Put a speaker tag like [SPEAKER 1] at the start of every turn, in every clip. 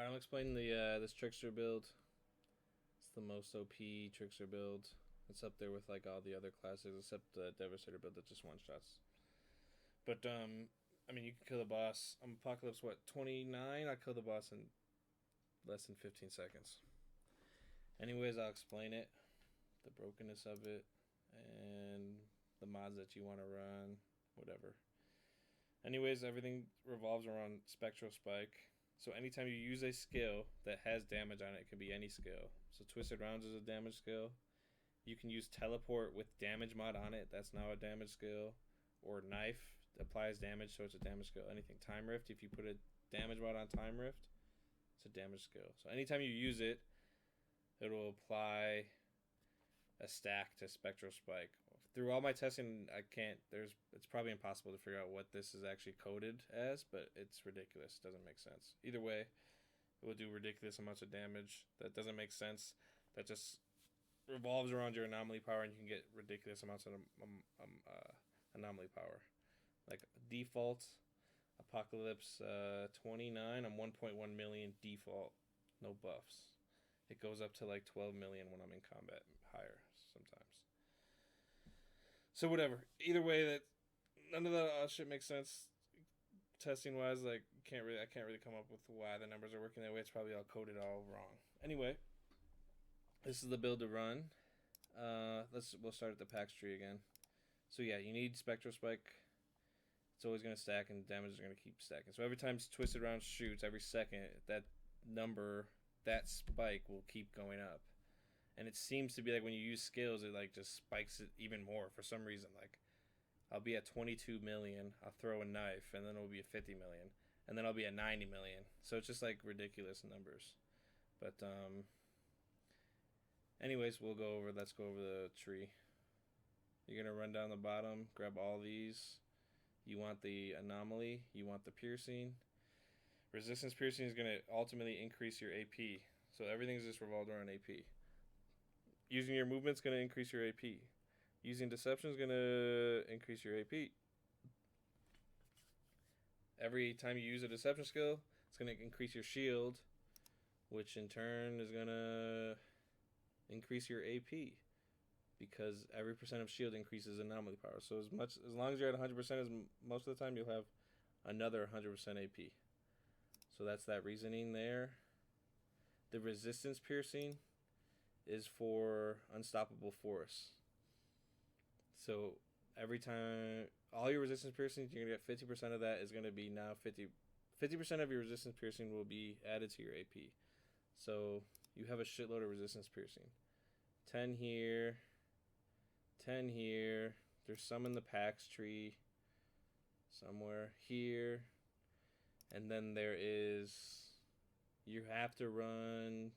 [SPEAKER 1] Alright, I'm explaining the this trickster build. It's the most OP trickster build. It's up there with like all the other classes except the Devastator build that just one shots. But I mean you can kill the boss. I'm Apocalypse what 29? I kill the boss in less than 15 seconds. Anyways, I'll explain it, the brokenness of it, and the mods that you want to run, whatever. Anyways, everything revolves around spectral spike. So anytime you use a skill that has damage on it, it can be any skill. So Twisted Rounds is a damage skill. You can use Teleport with damage mod on it. That's now a damage skill. Or Knife applies damage, so it's a damage skill. Anything. Time Rift, if you put a damage mod on Time Rift, it's a damage skill. So anytime you use it, it'll apply a stack to Spectral Spike. Through all my testing, I can't. It's probably impossible to figure out what this is actually coded as, but it's ridiculous. It doesn't make sense. Either way, it will do ridiculous amounts of damage. That doesn't make sense. That just revolves around your anomaly power, and you can get ridiculous amounts of anomaly power. Like default Apocalypse 29, I'm 1.1 million default, no buffs. It goes up to like 12 million when I'm in combat, higher sometimes. So whatever. Either way, that none of that shit makes sense. Testing wise, like I can't really come up with why the numbers are working that way. It's probably all coded all wrong. Anyway, this is the build to run. We'll start at the PAX tree again. So yeah, you need Spectral Spike. It's always gonna stack, and damage is gonna keep stacking. So every time Twisted Round shoots, every second that number, that spike will keep going up. And it seems to be like when you use skills, it like just spikes it even more for some reason. Like I'll be at 22 million, I'll throw a knife, and then it'll be at 50 million, and then I'll be at 90 million. So it's just like ridiculous numbers. But anyways, let's go over the tree. You're gonna run down the bottom, grab all these. You want the anomaly, you want the piercing. Resistance piercing is gonna ultimately increase your AP. So everything's just revolved around AP. Using your movement's going to increase your AP. Using deception is going to increase your AP. Every time you use a deception skill, it's going to increase your shield, which in turn is going to increase your AP, because every percent of shield increases anomaly power. So as long as you're at 100%, as most of the time you'll have another 100% AP. So that's that reasoning there. The resistance piercing is for unstoppable force. So every time, all your resistance piercings, you're going to get 50% of that is going to be now 50% of your resistance piercing will be added to your AP. So you have a shitload of resistance piercing. 10 here, 10 here. There's some in the PAX tree somewhere here. And then there is, you have to run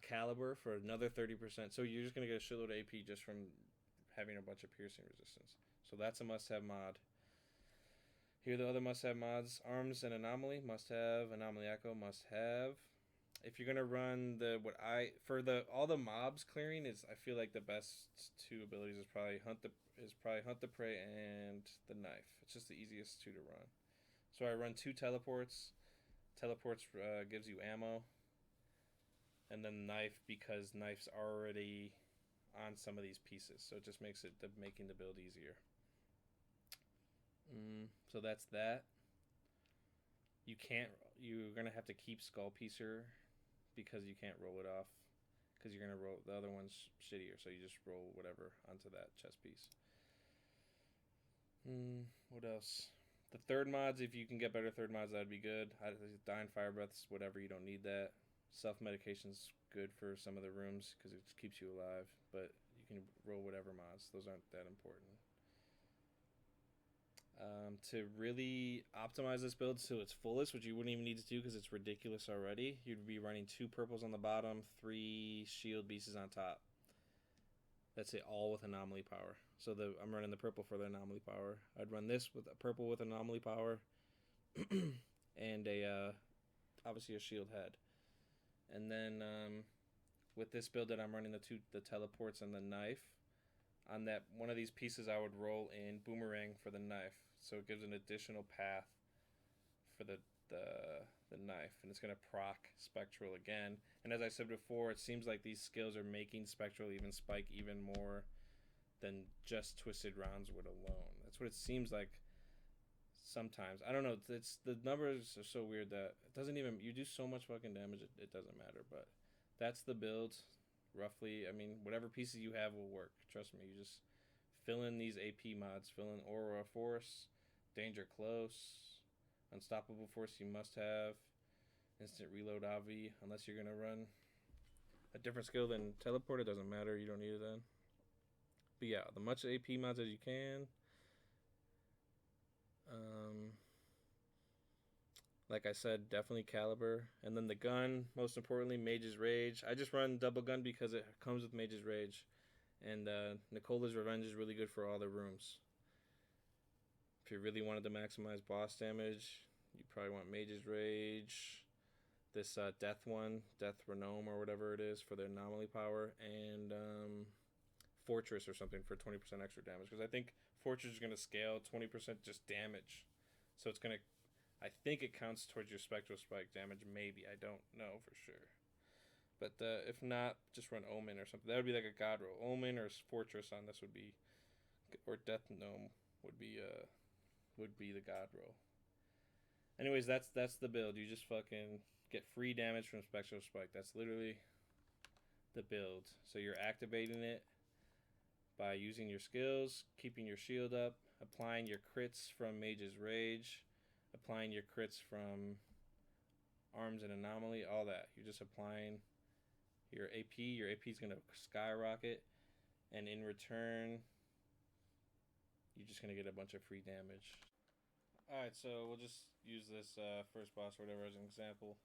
[SPEAKER 1] caliber for another 30%. So you're just going to get a shitload of AP just from having a bunch of piercing resistance. So that's a must-have mod. Here are the other must-have mods. Arms and Anomaly, must-have. Anomaly Echo, must-have. If you're going to run all the mobs clearing, is I feel like the best two abilities is probably Hunt the Prey and the Knife. It's just the easiest two to run. So I run 2 teleports. Teleports gives you ammo. And then Knife, because Knife's already on some of these pieces, so it just makes making the build easier. So that's that. You're gonna have to keep Skull Piercer because you can't roll it off, because you're gonna roll the other one's shittier. So you just roll whatever onto that chest piece. What else? The third mods, if you can get better third mods, that'd be good. Dying Fire Breaths, whatever, you don't need that. Self-medication's good for some of the rooms because it just keeps you alive, but you can roll whatever mods. Those aren't that important. To really optimize this build to its fullest, which you wouldn't even need to do because it's ridiculous already, you'd be running 2 purples on the bottom, 3 shield beasts on top. That's it, all with anomaly power. So I'm running the purple for the anomaly power. I'd run this with a purple with anomaly power and obviously a shield head. And then with this build that I'm running, the teleports and the knife, on that one of these pieces I would roll in Boomerang for the knife. So it gives an additional path for the the knife, and it's gonna proc spectral again. And as I said before, it seems like these skills are making spectral even spike even more than just twisted rounds would alone. That's what it seems like. Sometimes I don't know. It's the numbers are so weird that it doesn't even. You do so much fucking damage, it doesn't matter. But that's the build, roughly. I mean, whatever pieces you have will work. Trust me. You just fill in these AP mods. Fill in Aura Force, Danger Close, Unstoppable Force. You must have Instant Reload Avi, unless you're gonna run a different skill than Teleport. It doesn't matter. You don't need it then. But yeah, the much AP mods as you can. Like I said, definitely Caliber. And then the gun, most importantly, Mage's Rage. I just run double gun because it comes with Mage's Rage. And Nicola's Revenge is really good for all the rooms. If you really wanted to maximize boss damage, you probably want Mage's Rage. This Death one, Death Renome or whatever it is for the anomaly power. And Fortress or something for 20% extra damage. Because I think Fortress is going to scale 20% just damage. So it's going to... I think it counts towards your spectral spike damage. Maybe. I don't know for sure. But if not, just run Omen or something. That would be like a God roll. Omen or Fortress on this would be... Or Death Gnome would be the God roll. Anyways, that's the build. You just fucking get free damage from spectral spike. That's literally the build. So you're activating it by using your skills, keeping your shield up, applying your crits from Mage's Rage, applying your crits from Arms and Anomaly, all that. You're just applying your AP. Your AP is going to skyrocket, and in return, you're just going to get a bunch of free damage. Alright, so we'll just use this first boss or whatever as an example.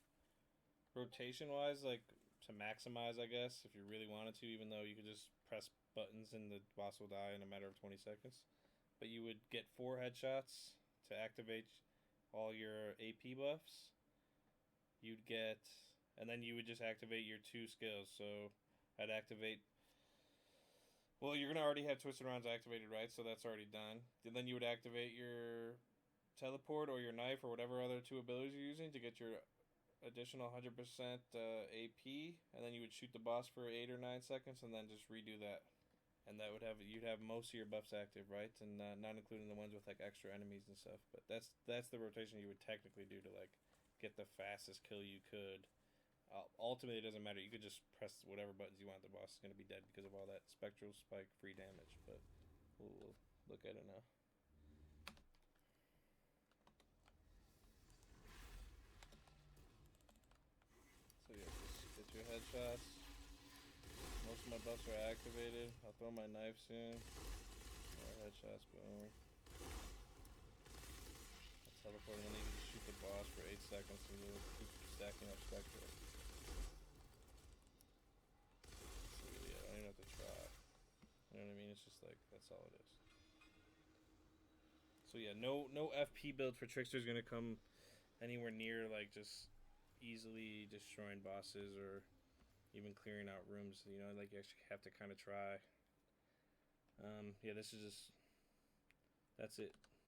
[SPEAKER 1] Rotation-wise, like, to maximize, I guess, if you really wanted to, even though you could just press buttons and the boss will die in a matter of 20 seconds. But you would get 4 headshots to activate all your AP buffs. You'd get, and then you would just activate your 2 skills. So I'd activate, well, you're going to already have Twisted Rounds activated, right? So that's already done. And then you would activate your Teleport or your Knife or whatever other 2 abilities you're using to get your additional 100% AP. And then you would shoot the boss for 8 or 9 seconds and then just redo that. And that would have, you'd have most of your buffs active, right? And not including the ones with like extra enemies and stuff. But that's the rotation you would technically do to like get the fastest kill you could. Ultimately, it doesn't matter. You could just press whatever buttons you want. The boss is going to be dead because of all that spectral spike free damage. But we'll look at it now. So yeah, just get your headshots. Most of my buffs are activated. I'll throw my knife soon. Alright, headshots, boom. I'll teleport and then you can just shoot the boss for 8 seconds and you'll keep stacking up spectral. So yeah, I don't even have to try. You know what I mean? It's just like, that's all it is. So yeah, no FP build for Trickster is going to come anywhere near like just easily destroying bosses or even clearing out rooms, you know, like you actually have to kind of try. Yeah, this is just, that's it.